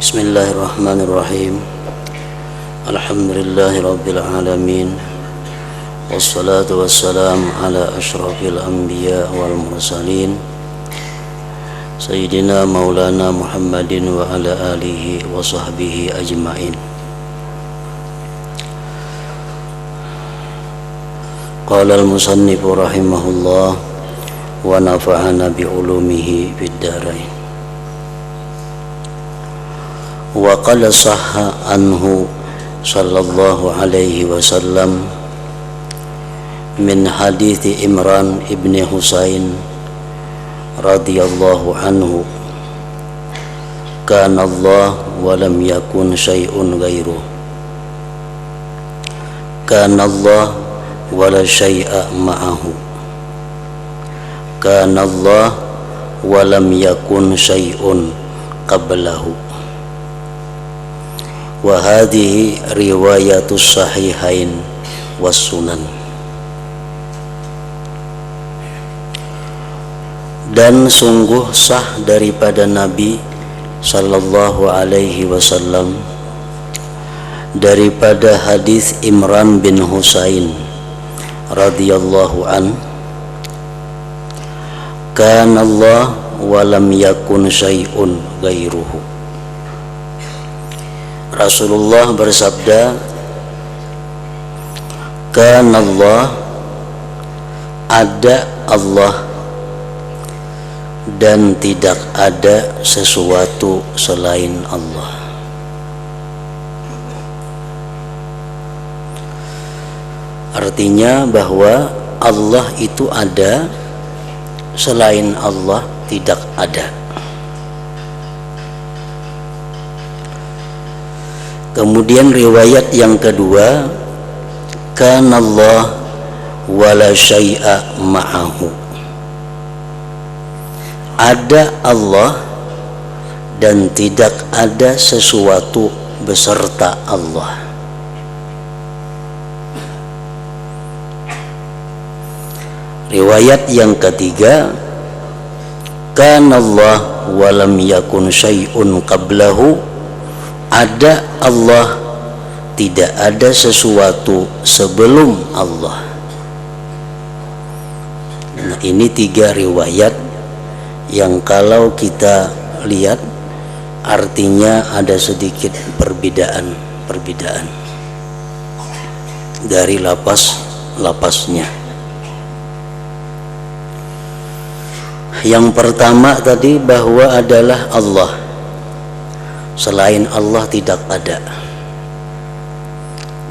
Bismillahirrahmanirrahim. Alhamdulillahi rabbil alamin. Wassalatu wassalamu ala asyrafil anbiya wal mursalin Sayyidina maulana Muhammadin wa ala alihi wa sahbihi ajma'in. Qala al-musannifu rahimahullah wa nafa'ana bi ulumihi fid dharain. Wa qala sahha anhu sallallahu alaihi wasallam min hadithi Imran ibn Husain radhiyallahu anhu, kana Allah wa lam yakun syai'un ghairuh, kana Allah wa la syai'a ma'ahu, kana Allah wa lam yakun syai'un qablahu. Wa hadhihi riwayatus sahihain was sunan. Dan sungguh sah daripada Nabi sallallahu alaihi wasallam daripada hadis Imran bin Husain radhiyallahu an, kana Allah wa lam yakun syai'un ghairuhu. Rasulullah bersabda, kana Allah, ada Allah dan tidak ada sesuatu selain Allah. Artinya bahwa Allah itu ada, selain Allah tidak ada. Kemudian riwayat yang kedua, kana Allah wa la syai'a ma'ahu, ada Allah dan tidak ada sesuatu beserta Allah. Riwayat yang ketiga, kana Allah wa lam yakun syai'un qablahu, ada Allah, tidak ada sesuatu sebelum Allah. Nah, ini tiga riwayat yang kalau kita lihat artinya ada sedikit perbedaan dari lapas-lapasnya. Yang pertama tadi bahwa adalah Allah, selain Allah tidak ada.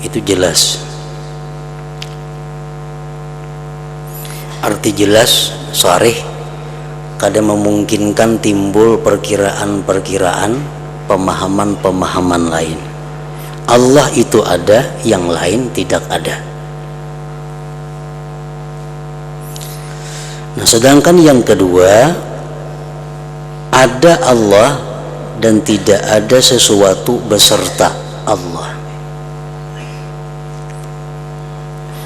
Itu jelas, arti jelas, sharih, kadang memungkinkan timbul perkiraan-perkiraan, pemahaman-pemahaman lain. Allah itu ada, yang lain tidak ada. Nah, sedangkan yang kedua, ada Allah dan tidak ada sesuatu beserta Allah.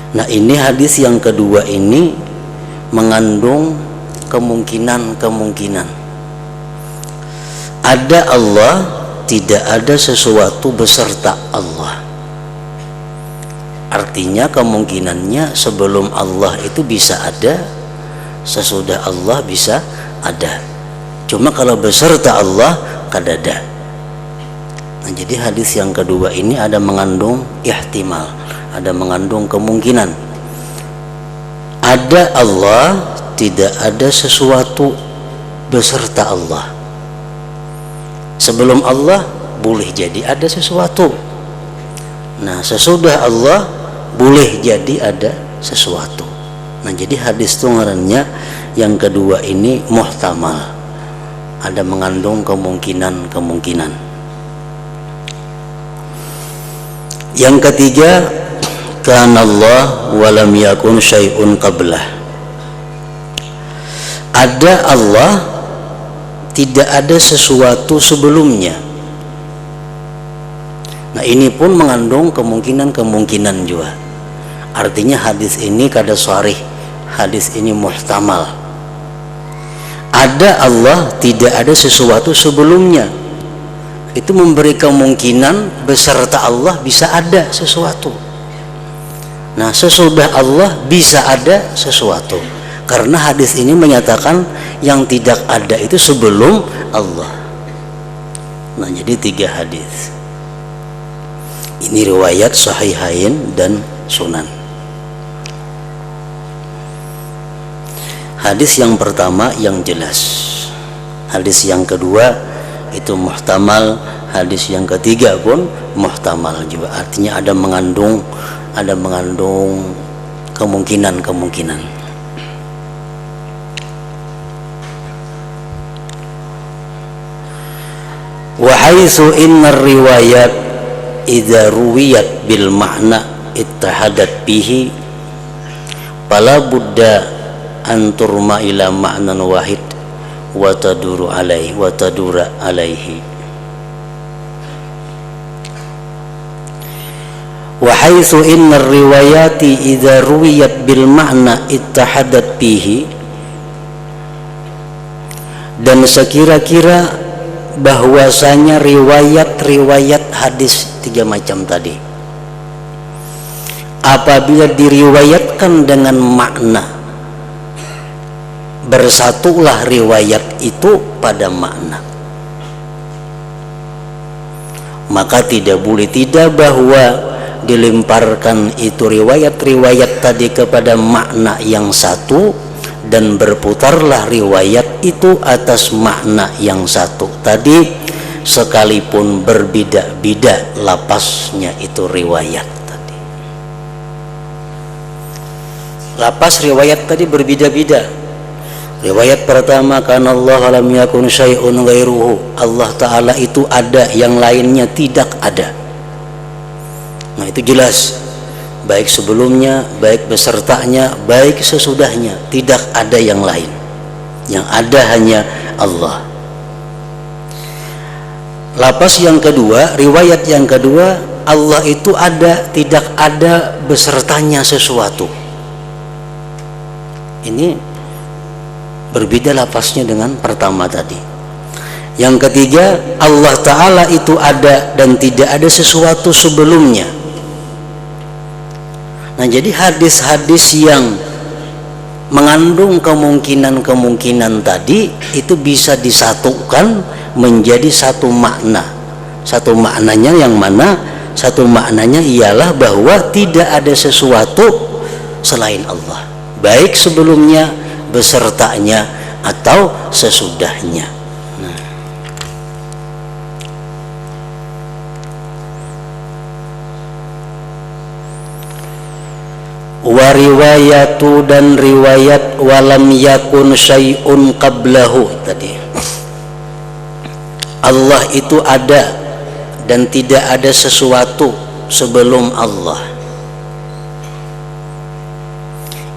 Nah, ini hadis yang kedua ini mengandung kemungkinan. Ada Allah, tidak ada sesuatu beserta Allah. Artinya kemungkinannya sebelum Allah itu bisa ada, sesudah Allah bisa ada. Cuma kalau beserta Allah kadada. Nah, jadi hadis yang kedua ini ada mengandung ihtimal, ada mengandung kemungkinan. Ada Allah, tidak ada sesuatu beserta Allah. Sebelum Allah boleh jadi ada sesuatu. Nah, sesudah Allah boleh jadi ada sesuatu. Nah, jadi hadis itu ngarannya yang kedua ini muhtamal, ada mengandung kemungkinan. Yang ketiga, kana Allah wa lam yakun syai'un qablah, ada Allah, tidak ada sesuatu sebelumnya. Nah, ini pun mengandung kemungkinan juga. Artinya hadis ini kada sharih, hadis ini muhtamal. Ada Allah, tidak ada sesuatu sebelumnya. itu memberi kemungkinan beserta Allah bisa ada sesuatu. Nah, sesudah Allah bisa ada sesuatu, karena hadis ini menyatakan yang tidak ada itu sebelum Allah. Nah, jadi 3 hadis. Ini riwayat Sahihain dan Sunan. Hadis yang pertama yang jelas, hadis yang kedua itu muhtamal, hadis yang ketiga pun muhtamal juga, artinya ada mengandung kemungkinan. Wa haitsu inna riwayat idza ruwiyat bil makna ittahadat bihi fala budda an turma ila ma'nan wahid wa tadura alaihi. Wa haitsu inna riwayati idza ruwiyat bil ma'na ittahadat bihi, dan sekira-kira bahwasanya riwayat hadis 3 macam tadi apabila diriwayatkan dengan makna, bersatulah riwayat itu pada makna, maka tidak boleh tidak bahwa dilemparkan itu riwayat tadi kepada makna yang satu, dan berputarlah riwayat itu atas makna yang satu tadi, sekalipun berbeda-beda lapasnya itu riwayat tadi. Lapas riwayat tadi berbeda-beda. Riwayat pertama, karena Allah lam yakun syai'un ghairuhu, Allah Ta'ala itu ada, yang lainnya tidak ada. Nah, itu jelas, baik sebelumnya, baik besertanya, baik sesudahnya, tidak ada yang lain, yang ada hanya Allah. Lapas yang kedua, riwayat yang kedua, Allah itu ada, tidak ada besertanya sesuatu. Ini berbeda lapasnya dengan pertama tadi. Yang ketiga, Allah Ta'ala itu ada dan tidak ada sesuatu sebelumnya. Nah, jadi hadis-hadis yang mengandung kemungkinan tadi itu bisa disatukan menjadi satu makna. Satu maknanya yang mana? Satu maknanya ialah bahwa tidak ada sesuatu selain Allah, baik sebelumnya, besertanya, atau sesudahnya. Wa riwayatu, dan riwayat walam yakun syai'un qablahu tadi, Allah itu ada dan tidak ada sesuatu sebelum Allah.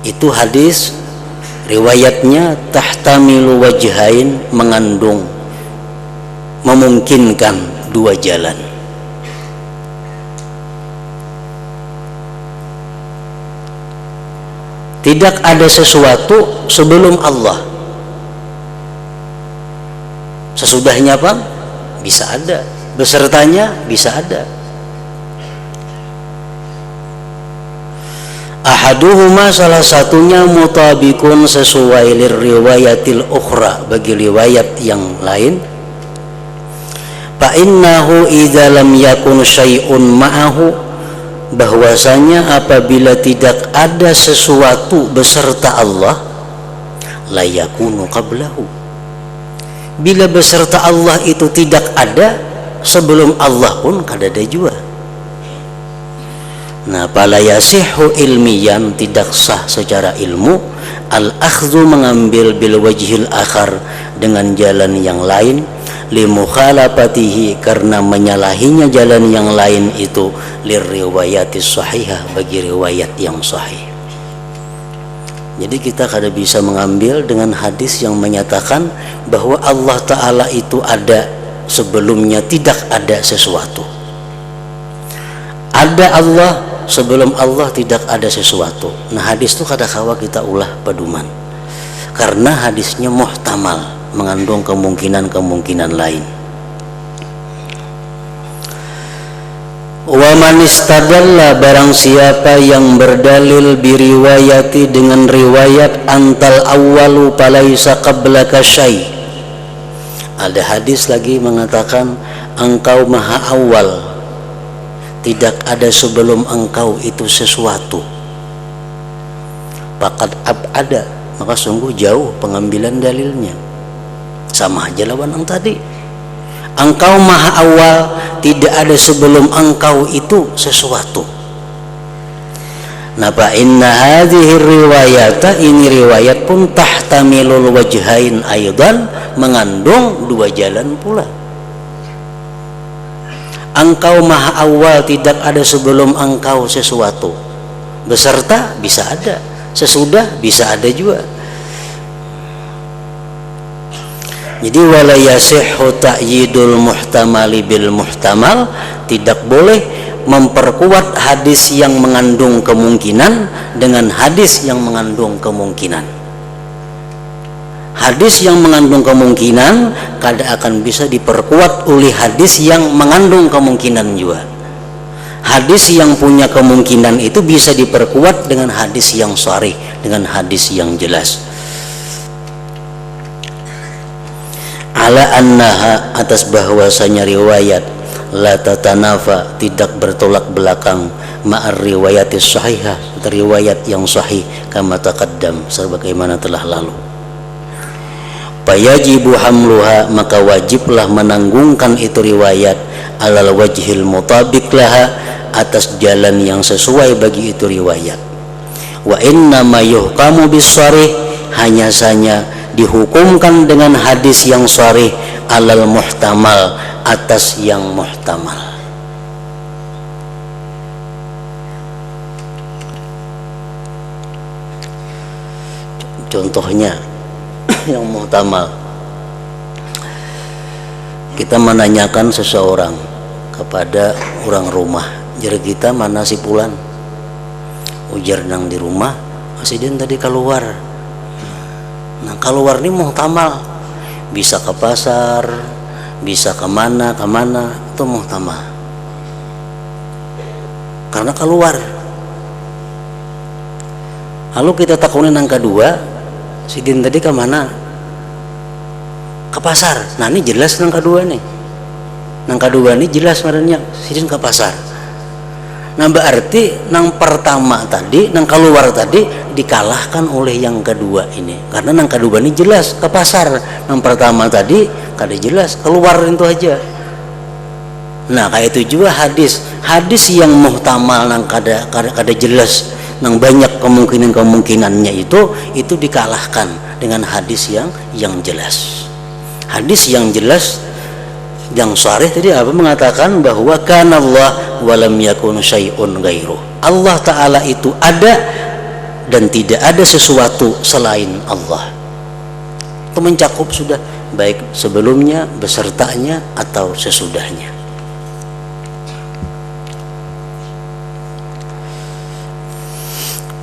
Itu hadis riwayatnya tahtamilu wajhain, mengandung, memungkinkan 2 jalan. Tidak ada sesuatu sebelum Allah, sesudahnya apa? Bisa ada, besertanya bisa ada. Ahaduhuma, salah satunya, mutabikun, sesuai liriwayatil ukhra, bagi riwayat yang lain. Fa innahu idza lam yakun syai'un ma'ahu, bahwasanya apabila tidak ada sesuatu beserta Allah, la yakunu qablahu, bila beserta Allah itu tidak ada, sebelum Allah pun kada ada juga. Nah, fala yasihhu ilmiyan, tidak sah secara ilmu, al-akhdhu, mengambil bil wajhil akhar, dengan jalan yang lain, li mukhalafatihi, karena menyalahinya jalan yang lain itu, liriwayatis sahihah, bagi riwayat yang sahih. Jadi kita kada bisa mengambil dengan hadis yang menyatakan bahwa Allah Ta'ala itu ada, sebelumnya tidak ada sesuatu. Ada Allah, sebelum Allah tidak ada sesuatu. Nah, hadis itu kada kawa kita ulah pedoman, karena hadisnya muhtamal, mengandung kemungkinan lain. Wa man istadalla, barang siapa yang berdalil biriwayati dengan riwayat antal awwalu palaisa qablaka syai'. Ada hadis lagi mengatakan engkau maha awal, tidak ada sebelum engkau itu sesuatu. Faqad ab'ada, maka sungguh jauh pengambilan dalilnya. Sama aja lawan yang tadi. Engkau maha awal, tidak ada sebelum engkau itu sesuatu. Napa inna hadhihi riwayata, ini riwayat pun tahtamilul wajhain aidan, mengandung dua jalan pula. Engkau maha awal, tidak ada sebelum engkau sesuatu. Beserta bisa ada, sesudah bisa ada juga. Jadi wala yasihhu ta'yidul muhtamali bil muhtamal, tidak boleh memperkuat hadis yang mengandung kemungkinan dengan hadis yang mengandung kemungkinan. Hadis yang mengandung kemungkinan kadang akan bisa diperkuat oleh hadis yang mengandung kemungkinan juga. Hadis yang punya kemungkinan itu bisa diperkuat dengan hadis yang sharih, dengan hadis yang jelas. Ala annaha, atas bahwasanya riwayat la tatanafa, tidak bertolak belakang ma'ar riwayatis sahihah, riwayat yang sahih, kama taqaddam, sebagaimana telah lalu. Fayajibu hamluha, maka wajiblah menanggungkan itu riwayat alal wajhil mutabik laha, atas jalan yang sesuai bagi itu riwayat. Wa inna ma yuhkamu bis sharih, hanya saja dihukumkan dengan hadis yang sharih alal muhtamal, atas yang muhtamal. Contohnya yang muhtamal, kita menanyakan seseorang kepada orang rumah, jadi kita mana si pulan, ujar nang di rumah, asiden tadi keluar. Nah keluar ini muhtamal, bisa ke pasar, bisa kemana itu muhtamal, karena keluar. Lalu kita takunin yang kedua, si din tadi kemana? Ke pasar. Nah ini jelas yang kedua nih, yang kedua ini jelas marahnya si din ke pasar. Nah berarti yang pertama tadi, yang keluar tadi dikalahkan oleh yang kedua ini, karena yang kedua ini jelas ke pasar, yang pertama tadi kada jelas, keluar itu aja. Nah kayak itu juga hadis yang muhtamal, yang kada jelas, yang banyak kemungkinannya itu dikalahkan dengan hadis yang jelas. Hadis yang jelas yang sharih tadi apa mengatakan bahwa kana Allah wa lam yakun syai'un ghairuh, Allah Ta'ala itu ada dan tidak ada sesuatu selain Allah. Itu mencakup sudah, baik sebelumnya, besertanya atau sesudahnya.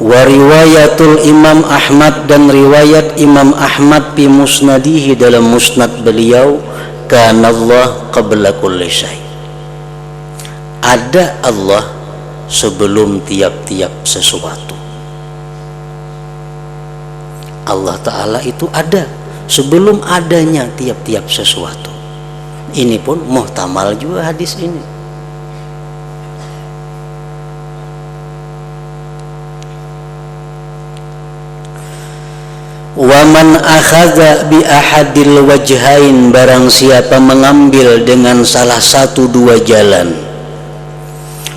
Wa riwayatul Imam Ahmad, dan riwayat Imam Ahmad fi musnadihi, dalam musnad beliau, kana Allah qabla kulli syai', ada Allah sebelum tiap-tiap sesuatu. Allah Ta'ala itu ada sebelum adanya tiap-tiap sesuatu. Ini pun muhtamal juga hadis ini. Wa man akhadha bi ahadil wajhain, barang siapa mengambil dengan salah satu dua jalan,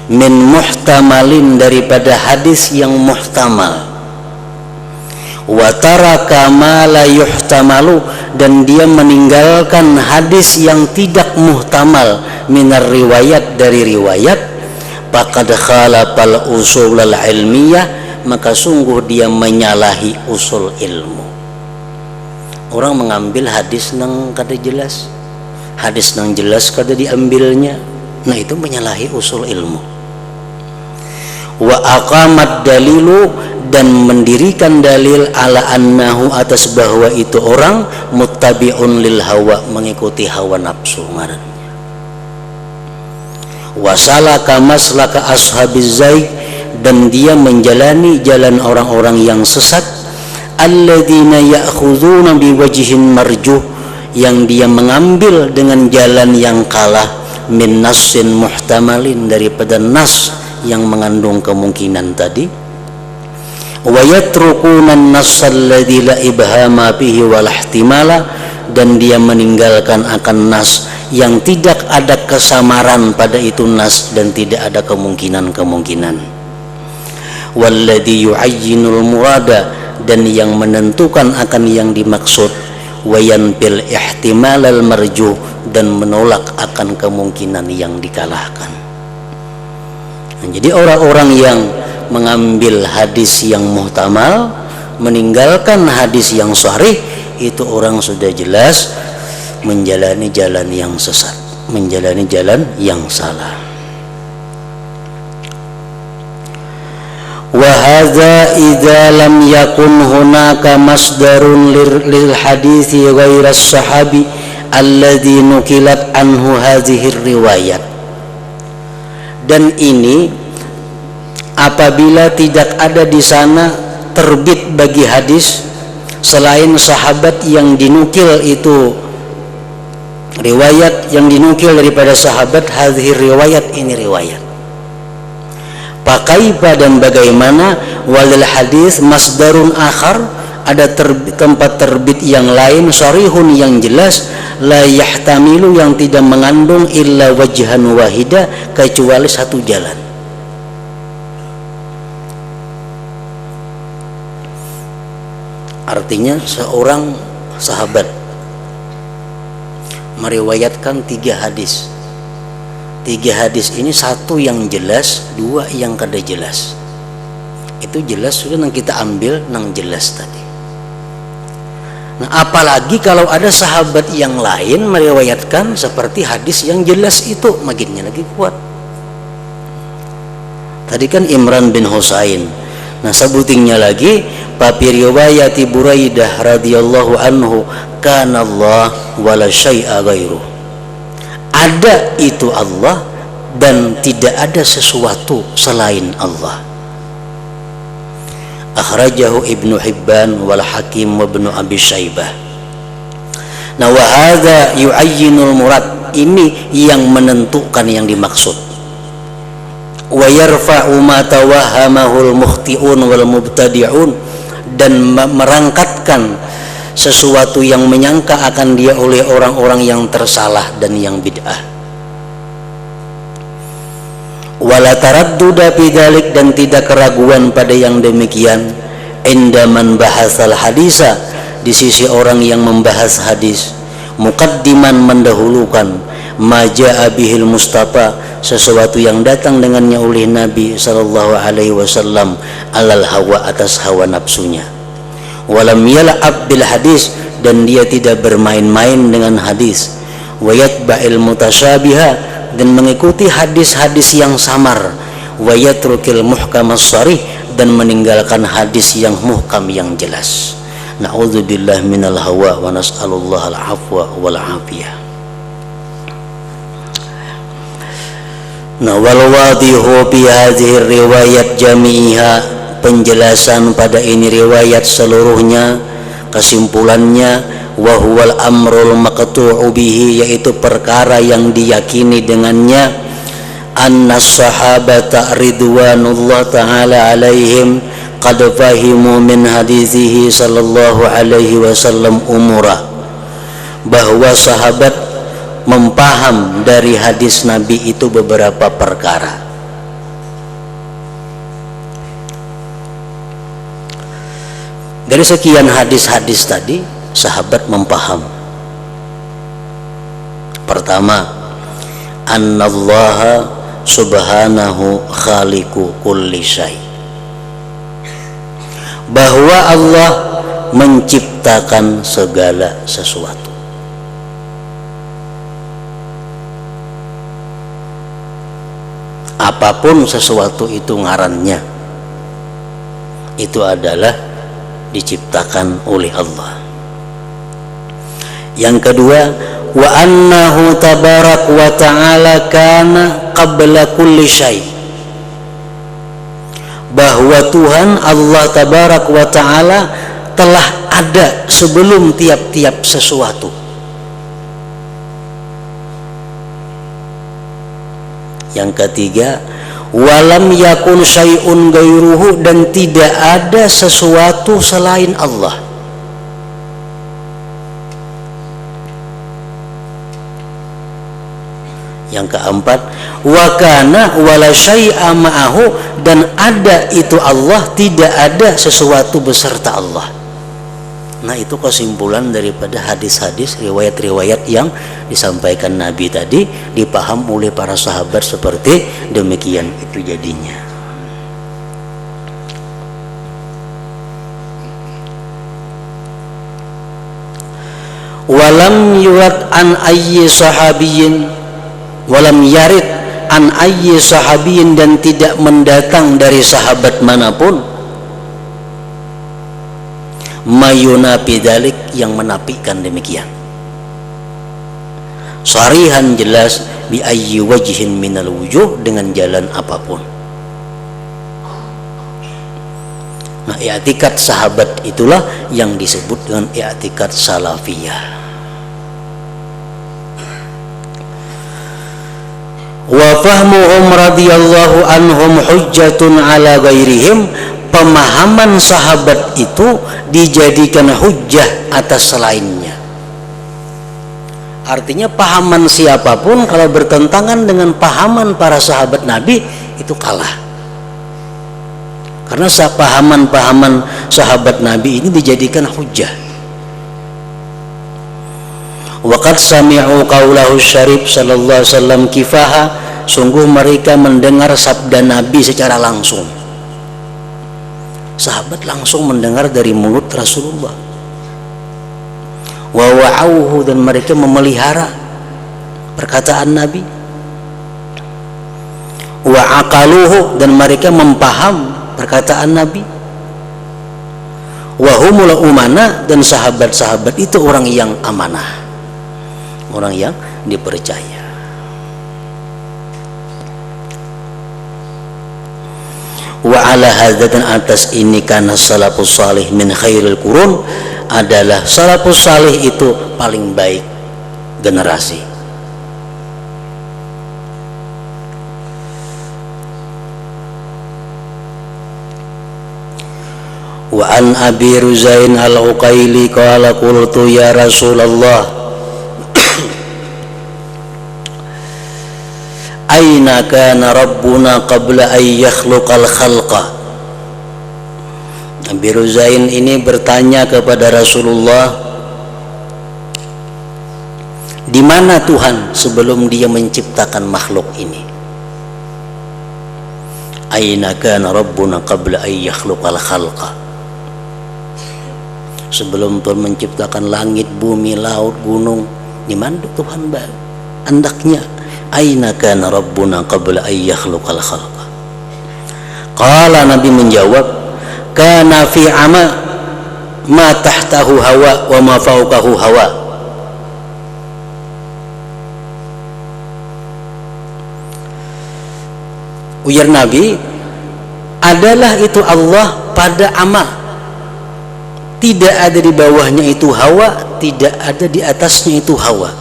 min muhtamalin, daripada hadis yang muhtamal, wa taraka ma la yuhtamalu, dan dia meninggalkan hadis yang tidak muhtamal, minar riwayat, dari riwayat, faqad khalafal usul al ilmiyah, maka sungguh dia menyalahi usul ilmu. Orang mengambil hadis nang kada jelas, hadis nang jelas kada diambilnya, nah itu menyalahi usul ilmu. Wa aqamat dalilu, dan mendirikan dalil ala annahu, atas bahwa itu orang muttabi'un lil hawa, mengikuti hawa nafsu ngarannya. wasalaka maslaka ashabiz zaig, dan dia menjalani jalan orang-orang yang sesat, alladzina ya'khuduna biwajhin marjuh, yang dia mengambil dengan jalan yang kalah, min nassin muhtamalin, daripada nas yang mengandung kemungkinan tadi, wa yatrukuna an-nass alladzi la ibhama fihi wal ihtimala, dan dia meninggalkan akan nas yang tidak ada kesamaran pada itu nas dan tidak ada kemungkinan-kemungkinan. Walladzi yu'ayyinul murada, dan yang menentukan akan yang dimaksud, wa yanbil ihtimalal marjuh, dan menolak akan kemungkinan yang dikalahkan. Nah, jadi orang-orang yang mengambil hadis yang muhtamal, meninggalkan hadis yang sahih, itu orang sudah jelas menjalani jalan yang sesat, menjalani jalan yang salah. Wa hadza idza lam yakun hunaka masdarun lil hadithi ghaira as-sahabi alladhi nukilat anhu hadhihi riwayat. Dan ini apabila tidak ada di sana terbit bagi hadis selain sahabat yang dinukil, itu riwayat yang dinukil daripada sahabat, hadhihi riwayat, ini riwayat. Pakaipa, dan bagaimana, walil hadis masdarun akhar, ada tempat terbit yang lain, sharihun, yang jelas, la yahtamilu, yang tidak mengandung, illa wajhan wahida, kecuali satu jalan. Artinya seorang sahabat meriwayatkan 3 hadis. 3 hadis ini, satu yang jelas, 2 yang kada jelas. Itu jelas sudah nang kita ambil nang jelas tadi. Nah, apalagi kalau ada sahabat yang lain meriwayatkan seperti hadis yang jelas itu, makinnya lagi kuat. Tadi kan Imran bin Husain. Nah, sebutingnya lagi, papi riwayati Buraidah radhiyallahu anhu, kana Allah wala syai'a ghairu. Ada itu Allah dan tidak ada sesuatu selain Allah. Akhrajahu Ibnu Hibban wal Hakim wa Ibnu Abi Syaibah. Nah, wa hadza yu'ayyinul murad, ini yang menentukan yang dimaksud. Wa yarfa'u ma tawahhamahul mukhti'un wal mubtadi'un, dan merangkatkan sesuatu yang menyangka akan dia oleh orang-orang yang tersalah dan yang bid'ah. Wala taradduda bidzalik, dan tidak keraguan pada yang demikian, indaman bahasal hadisa, di sisi orang yang membahas hadis, muqaddiman, mendahulukan, maja'a bihil mustafa, sesuatu yang datang dengannya oleh Nabi sallallahu alaihi wasallam, alal hawa, atas hawa nafsunya. Walam yal'ab bil hadis, dan dia tidak bermain-main dengan hadis. Wa yatba'il mutasyabiha, dan mengikuti hadis-hadis yang samar. Wa yatrukil muhkamas sharih, dan meninggalkan hadis yang muhkam yang jelas. Na'udzubillah minal hawa wa nas'alullah al-afwa wal afiyah. Nah, wal wadihu bi hadhihi riwayat jami'iha, penjelasan pada ini riwayat seluruhnya, kesimpulannya, wa huwal amrul maqtu'u bihi, yaitu perkara yang diyakini dengannya, anna sahabata ridwanullah ta'ala alaihim qad fahimu min hadithihi sallallahu alaihi wasallam umura, bahwa sahabat mempaham dari hadis Nabi itu beberapa perkara. Dari sekian hadis-hadis tadi, sahabat mempaham. Pertama, annallaha subhanahu khaliqu kulli syai, bahwa Allah menciptakan segala sesuatu. Apapun sesuatu itu ngarannya, itu adalah diciptakan oleh Allah. Yang kedua, wa annahu tabarak wa ta'ala kana qabla kulli syai', bahwa Tuhan Allah tabarak wa ta'ala telah ada sebelum tiap-tiap sesuatu. Yang ketiga, walam yakun syai'un gairuhu, dan tidak ada sesuatu selain Allah. Yang keempat, wa kana wala syai'a ma'ahu, dan ada itu Allah, tidak ada sesuatu beserta Allah. Nah, itu kesimpulan daripada hadis-hadis, riwayat-riwayat yang disampaikan Nabi tadi, dipaham oleh para sahabat seperti demikian itu jadinya. Walam yurat an ayyi sahabiyin, walam yarid an ayyi sahabiyin, dan tidak mendatang dari sahabat manapun mayunafi dalik, yang menafikan demikian. Sarihan, jelas, bi ayyi wajhin minal wujuh, dengan jalan apapun. Nah, i'tikad sahabat itulah yang disebut dengan i'tikad salafiyah. Wa fahmuhum radhiyallahu anhum hujjatun ala ghairihim, pemahaman sahabat itu dijadikan hujjah atas selainnya. Artinya pahaman siapapun kalau bertentangan dengan pahaman para sahabat Nabi itu kalah. Karena pahaman-pahaman sahabat Nabi ini dijadikan hujjah. Waqad sami'u qaulahu syarif sallallahu alaihi wasallam kifaha, sungguh mereka mendengar sabda Nabi secara langsung. Sahabat langsung mendengar dari mulut Rasulullah. Wa wa'auhu, dan mereka memelihara perkataan Nabi. Wa aqaluhu, dan mereka mempaham perkataan Nabi. Wa humul umana, dan sahabat-sahabat itu orang yang amanah, orang yang dipercaya. Wa ala hadza, dan atas ini, karena salafus salih min khairil qurun, adalah salafus salih itu paling baik generasi. Wa an Abi Ruzain al-Uqaili qala qultu ya Rasulullah aina kana rabbuna qabla an yakhluqal khalqa. Abi Ruzain ini bertanya kepada Rasulullah, di mana Tuhan sebelum dia menciptakan makhluk ini? Aina kana rabbuna qabla an yakhluqal khalqa. Sebelum Tuhan menciptakan langit, bumi, laut, gunung, di mana Tuhan andaknya? Aina kana rabbuna qabla an yakhluqal khalqa. Qala, Nabi menjawab, kana fi ama ma tahtahu hawa wa ma fawqahu hawa. Ujar Nabi, adalah itu Allah pada ama, tidak ada di bawahnya itu hawa, tidak ada di atasnya itu hawa.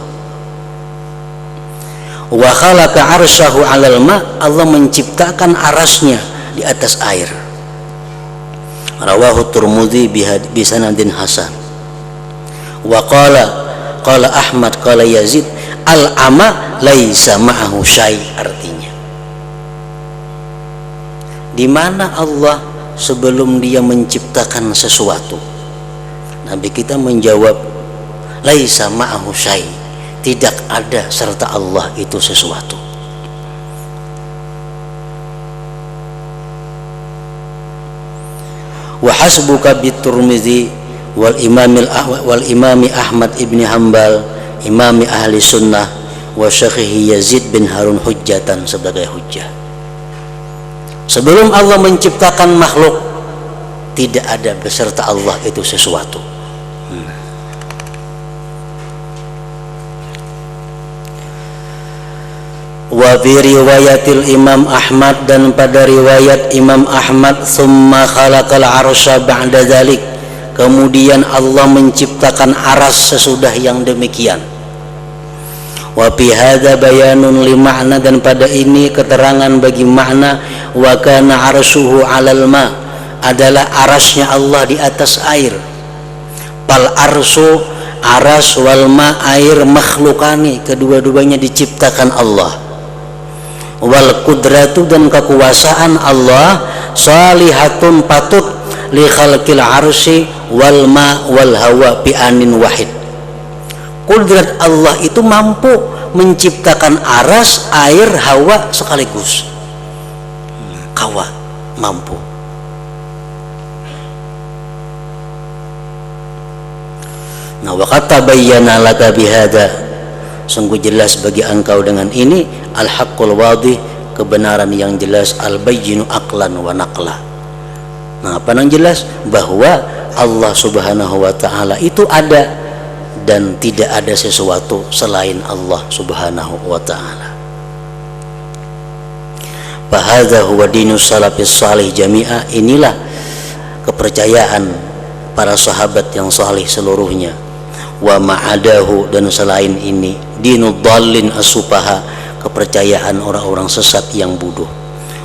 Wa khalaqa arsyahu 'alal ma, Allah menciptakan arasnya di atas air. Rawahu Tirmidzi bi sanadin hasan. Wa qala Ahmad qala Yazid al-ama laisa ma'ahu syai', artinya di mana Allah sebelum dia menciptakan sesuatu. Nabi kita menjawab laisa ma'ahu syai', tidak ada serta Allah itu sesuatu. Wa hasbuka bit-Tirmidzi wal imami Ahmad ibni Hanbal, imami ahli sunnah, wa syekhihi Yazid bin Harun hujjatan, sebagai hujjah. Sebelum Allah menciptakan makhluk, tidak ada beserta Allah itu sesuatu. Wa fi riwayatil Imam Ahmad, dan pada riwayat Imam Ahmad, summa khalaqal arsya ba'da dzalik, kemudian Allah menciptakan aras sesudah yang demikian. Wa fi hadza bayanun li ma'na, dan pada ini keterangan bagi makna. Wa kana arsyuhu 'alal ma, adalah arasnya Allah di atas air. Pal arsyu, aras, wal ma, air, makhlukani, kedua-duanya diciptakan Allah. Wal kudratu, dan kekuasaan Allah, salihatun, patut, li khalqil arsy wal ma wal hawa bi anin wahid. Kudrat Allah itu mampu menciptakan aras, air, hawa sekaligus. Kawa mampu. Nah, wa qad tabayyana laka bihadza, sungguh jelas bagi engkau dengan ini, al-haqqul wadih, kebenaran yang jelas, al-bayyinu aqlan wa naqla. Nah, apa yang jelas? Bahwa Allah Subhanahu wa ta'ala itu ada, dan tidak ada sesuatu selain Allah Subhanahu wa ta'ala. Fahadza huwa dinus salafis salih jami'a, inilah kepercayaan para sahabat yang salih seluruhnya. Wa ma'adahu, dan selain ini, dinud dhallin as-sufaha, kepercayaan orang-orang sesat yang bodoh.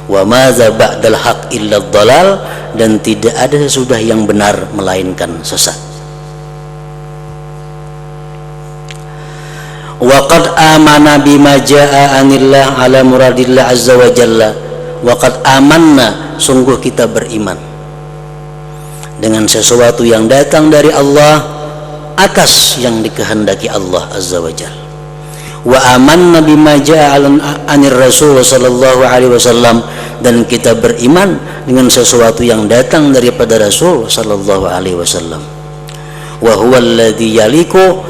Wa madza ba'dal haq illa dhalal, dan tidak ada sesudah yang benar melainkan sesat. Wa qad amana bima jaa anillah ala muradillah azza wa jalla. Wa qad amanna, sungguh kita beriman dengan sesuatu yang datang dari Allah atas yang dikehendaki Allah azza wa jalla. Wa amanna bima jaa anir rasul sallallahu alaihi wasallam, dan kita beriman dengan sesuatu yang datang daripada Rasul sallallahu alaihi wasallam. Wa huwa alladhi yaliku,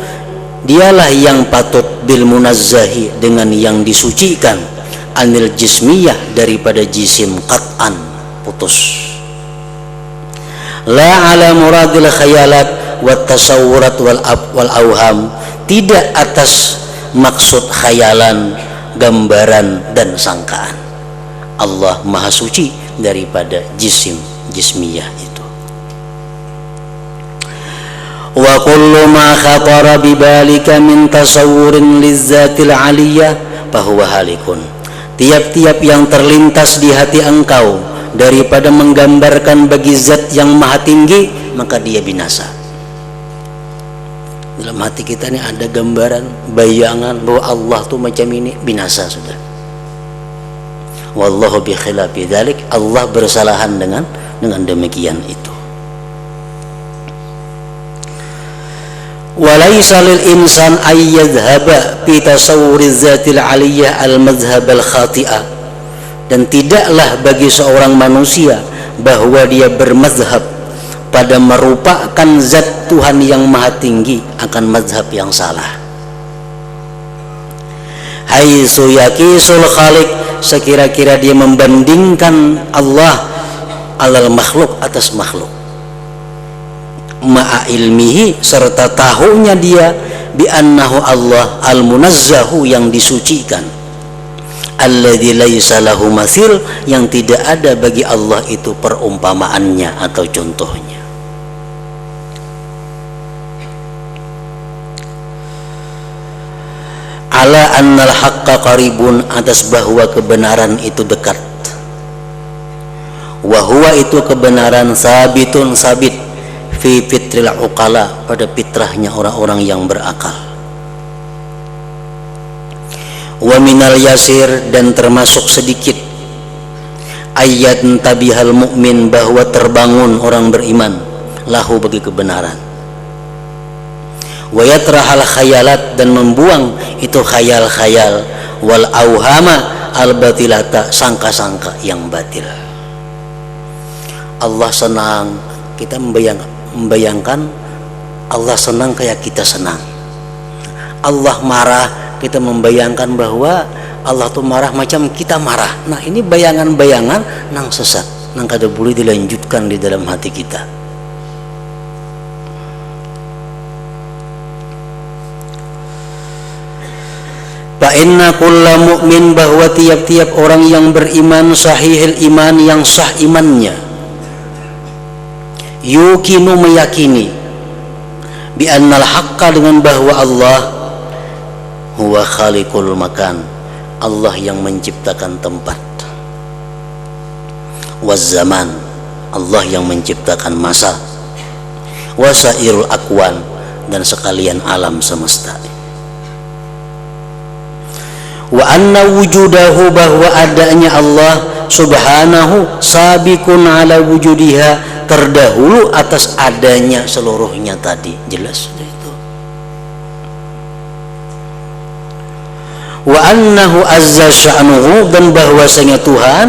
dialah yang patut, bil munazzahi, dengan yang disucikan, anil jismiyah, daripada jisim, qat'an, putus. La ala muradil khayalat wa tasawurat wal awham, tidak atas maksud khayalan, gambaran, dan sangkaan. Allah maha suci daripada jismiyah itu. Wa kullu ma khatara bibalika min tasawurin lizzatil aliyah fahuwa halikun, tiap-tiap yang terlintas di hati engkau daripada menggambarkan bagi zat yang maha tinggi, maka dia binasa. Dalam hati kita ini ada gambaran, bayangan bahwa Allah tuh macam ini, binasa sudah. Wallahu bi khilafi dzalik, Allah bersalahan dengan demikian itu. Walaysa lil insan ay yadhhaba fi tasawwuri dzatil aliyah al madhhab al khati'ah, dan tidaklah bagi seorang manusia bahwa dia bermazhab pada merupakan zat Tuhan yang maha tinggi akan mazhab yang salah. Haitsu yaqisul khaliq, sekira-kira dia membandingkan Allah alal makhluk, atas makhluk, ma'a ilmihi, serta tahunya dia, bi annahu Allah al-munazzahu, yang disucikan, alladzi laisa lahu mathil, yang tidak ada bagi Allah itu perumpamaannya atau contohnya. Ala annal haqqa qaribun, atas bahwa kebenaran itu dekat. Wa huwa, itu kebenaran, sabitun, sabit, fi fitril uqala, pada fitrahnya orang-orang yang berakal. Wa minal yasir, dan termasuk sedikit, ayat tabihal mu'min, bahwa terbangun orang beriman, lahu, bagi kebenaran. Wa yatrahal khayalat, dan membuang itu khayal-khayal, wal auhama al batilata, sangka-sangka yang batil. Allah senang, kita membayangkan Allah senang kayak kita senang. Allah marah, kita membayangkan bahwa Allah tuh marah macam kita marah. Nah, ini bayangan-bayangan nang sesat, nang kada boleh dilanjutkan di dalam hati kita. Fa inna kulla mu'min, bahwa tiap-tiap orang yang beriman, sahihil iman, yang sah imannya, yukinu, meyakini, bi annal haqqa, dengan bahwa Allah huwa khaliqul makan, Allah yang menciptakan tempat, waz zaman, Allah yang menciptakan masa, wasairul akwan, dan sekalian alam semesta. Wa anna wujudahu, bahwa adanya Allah subhanahu sabiqun ala wujudiha, terdahulu atas adanya seluruhnya tadi. Jelas sudah itu. Wa annahu azza sya'nuhu, dan bahwasanya Tuhan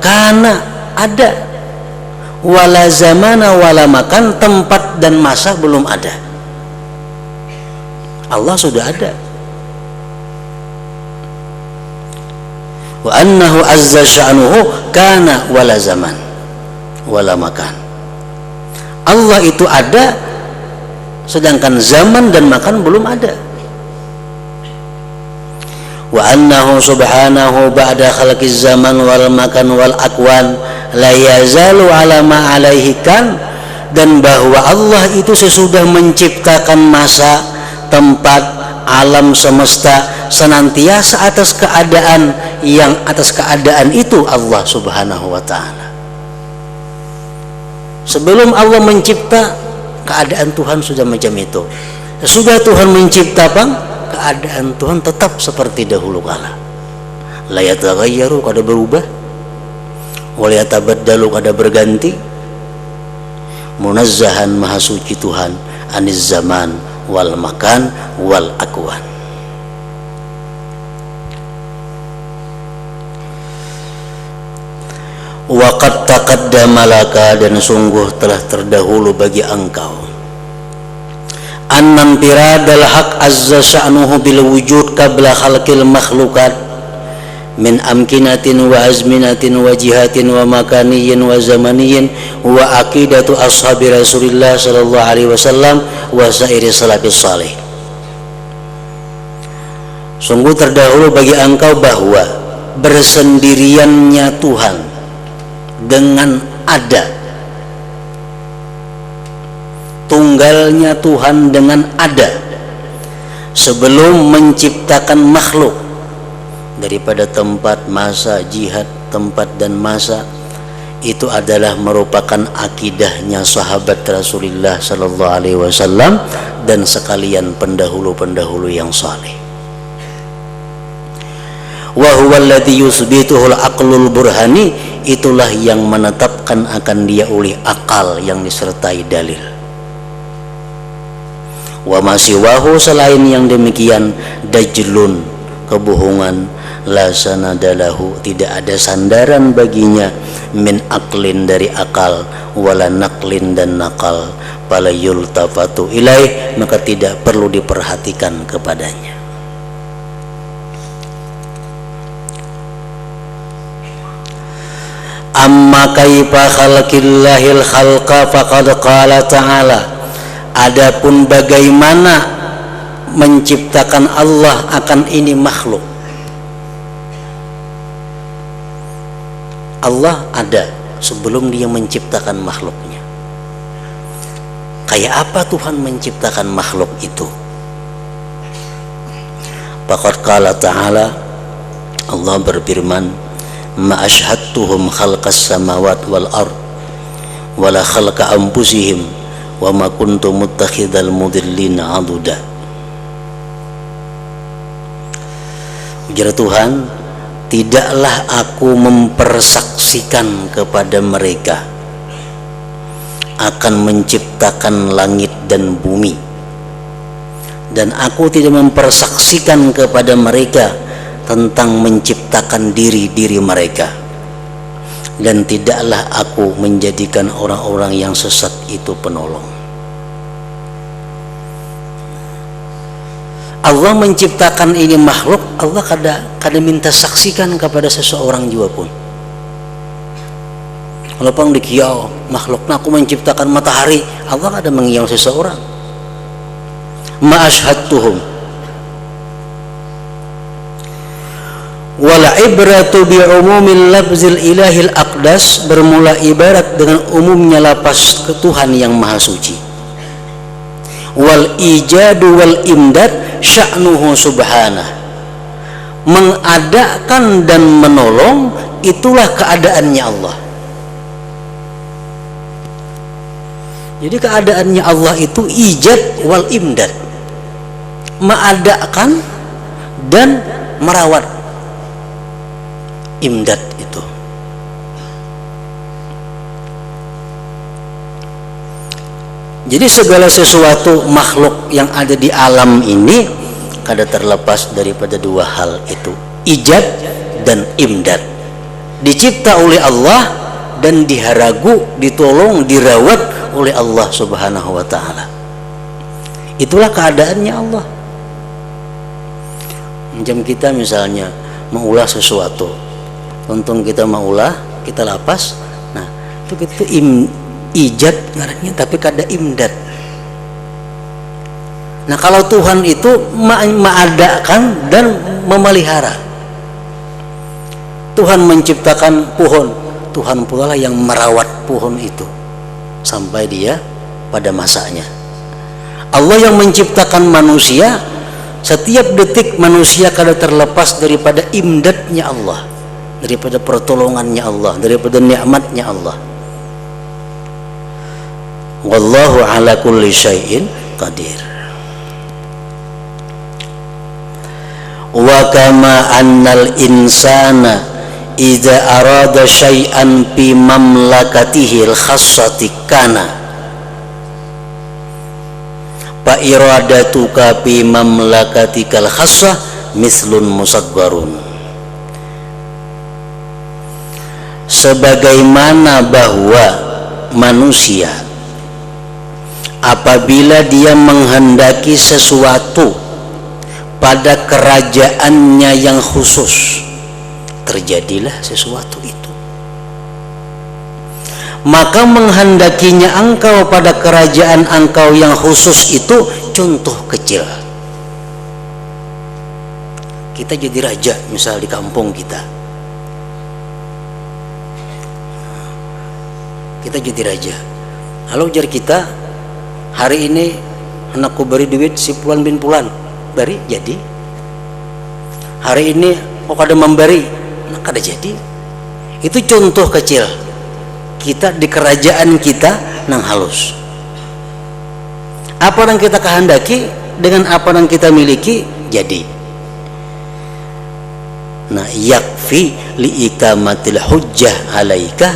karena ada, wala zamana wala makan, tempat dan masa belum ada. Allah sudah ada. Wa annahu azza sya'nuhu kana wala zaman wala makan. Allah itu ada, sedangkan zaman dan makan belum ada. Wa annahu subhanahu ba'da khalqiz zaman wal makan wal akwan la yazalu ala ma alaihi kan, dan bahwa Allah itu sesudah menciptakan masa, tempat, alam semesta, senantiasa atas keadaan yang atas keadaan itu Allah subhanahu wa ta'ala. Sebelum Allah mencipta, keadaan Tuhan sudah macam itu. Sudah Tuhan mencipta, keadaan Tuhan tetap seperti dahulu kala. La yataghayyaru, kada berubah, wa la yatabaddalu, kada berganti. Munazzahan, maha suci Tuhan, aniz zaman wal makan wal akwan. Wa qad taqaddama laka, dan sungguh telah terdahulu bagi engkau, annan tiradal haq azza sya'nuhu bil wujud qabla khalqil makhluqat min amkinatin wa azminatin wa jihatin wa makaniyin wa zamaniyin wa aqidatu ashabi Rasulillah sallallahu alaihi wasallam wa sairi salafis salih. Sungguh terdahulu bagi engkau bahwa bersendiriannya Tuhan dengan ada, tunggalnya Tuhan dengan ada, sebelum menciptakan makhluk daripada tempat, masa, jihad, tempat dan masa, itu adalah merupakan akidahnya sahabat Rasulullah sallallahu alaihi wasallam dan sekalian pendahulu-pendahulu yang saleh. Wa huwa alladhi yusbituhul aqlul burhani, itulah yang menetapkan akan dia oleh akal yang disertai dalil. Wa masiwahu, selain yang demikian, dajlun, kebohongan, la sanadalahu, tidak ada sandaran baginya, min aklin, dari akal, wala naklin, dan nakal, fala yultafatu ilaih, maka tidak perlu diperhatikan kepadanya. Amma kaifa khalqillahil khalqa faqad qala ta'ala, adapun bagaimana menciptakan Allah akan ini makhluk. Allah ada sebelum dia menciptakan makhluknya. Kayak apa Tuhan menciptakan makhluk itu? Faqad qala ta'ala, Allah berfirman, ma ashhadtuhum khalqas samawati wal ard wala khalqa anfusihim wa ma kuntu muttakhidal mudillina aduda. Ujar Tuhan, tidaklah aku mempersaksikan kepada mereka akan menciptakan langit dan bumi, dan aku tidak mempersaksikan kepada mereka tentang menciptakan diri-diri mereka, dan tidaklah aku menjadikan orang-orang yang sesat itu penolong. Allah menciptakan ini makhluk, Allah kada minta saksikan kepada seseorang juga pun. Kalau pang dikiau makhluknya aku menciptakan matahari, Allah kada mengiau seseorang. Ma ashhadtuhum, Wal ibratu bi umumil lafzil ilahil aqdas, bermula ibarat dengan umumnya lapas ke Tuhan yang maha suci. Wal ijadu wal imdad sya'nuhu subhanah, mengadakan dan menolong itulah keadaannya Allah. Jadi keadaannya Allah itu ijad wal imdad, mengadakan dan merawat. Imdad itu jadi segala sesuatu makhluk yang ada di alam ini kada terlepas daripada dua hal itu, ijad dan imdad. Dicipta oleh Allah dan diharagu, ditolong, dirawat oleh Allah subhanahu wa ta'ala. Itulah keadaannya Allah. Macam kita misalnya mengulah sesuatu, untung kita maulah, kita lapas, nah itu ijad ngarannya, tapi kada imdad. Nah kalau Tuhan itu mengadakan dan memelihara. Tuhan menciptakan pohon, Tuhan pula lah yang merawat pohon itu sampai dia pada masanya. Allah yang menciptakan manusia, setiap detik manusia kada terlepas daripada imdadnya Allah, daripada pertolongannya Allah, daripada nikmatnya Allah. Wallahu ala kulli syai'in qadir. Wa kama annal insana idza arada syai'an fi mamlakatihi al-khassati kana fa iradatuka fi mamlakatikal khassah mislun musaggarun. Sebagaimana bahwa manusia apabila dia menghendaki sesuatu pada kerajaannya yang khusus, terjadilah sesuatu itu. Maka menghendakinya engkau pada kerajaan engkau yang khusus itu contoh kecil. Kita jadi raja misal di kampung kita, kita jadi raja. Halo jar kita, hari ini anakku beri duit si Pulan bin Pulan, beri jadi. Hari ini kok kada memberi, nah kada jadi. Itu contoh kecil. Kita di kerajaan kita nang halus. Apa yang kita kehendaki dengan apa yang kita miliki jadi. Nah, yakfi li ikamatil hujjah alaika,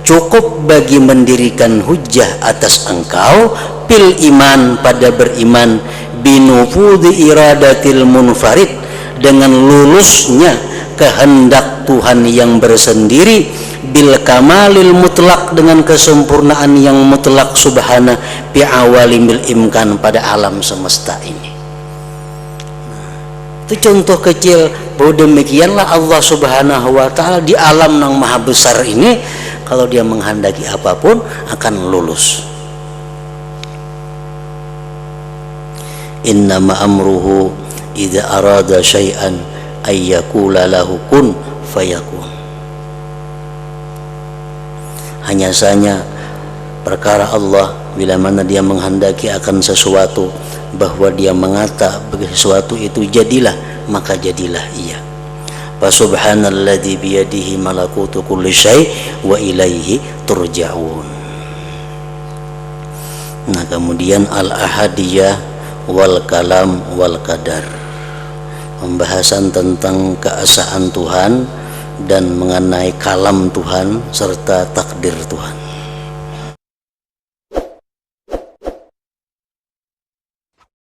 cukup bagi mendirikan hujjah atas engkau pil iman, pada beriman, binufudi iradatil munfarid, dengan lulusnya kehendak Tuhan yang bersendiri, bil kamalil mutlak, dengan kesempurnaan yang mutlak subhana bi awalimil imkan, pada alam semesta ini. Itu contoh kecil bahwa demikianlah Allah subhanahu wa ta'ala di alam yang maha besar ini, kalau dia menghendaki apapun akan lulus. Innama amruhu idza arada syai'an ayyakula lahu kun fayakun. Hanya saja perkara Allah bila mana dia menghendaki akan sesuatu, bahwa dia mengata bagi sesuatu itu jadilah, maka jadilah ia. Fa subhanalladzi biyadihi malakutu kulli syai' wa ilaihi turja'un. Nah, kemudian al-ahadiyah wal kalam wal qadar, pembahasan tentang keesaan Tuhan dan mengenai kalam Tuhan serta takdir Tuhan.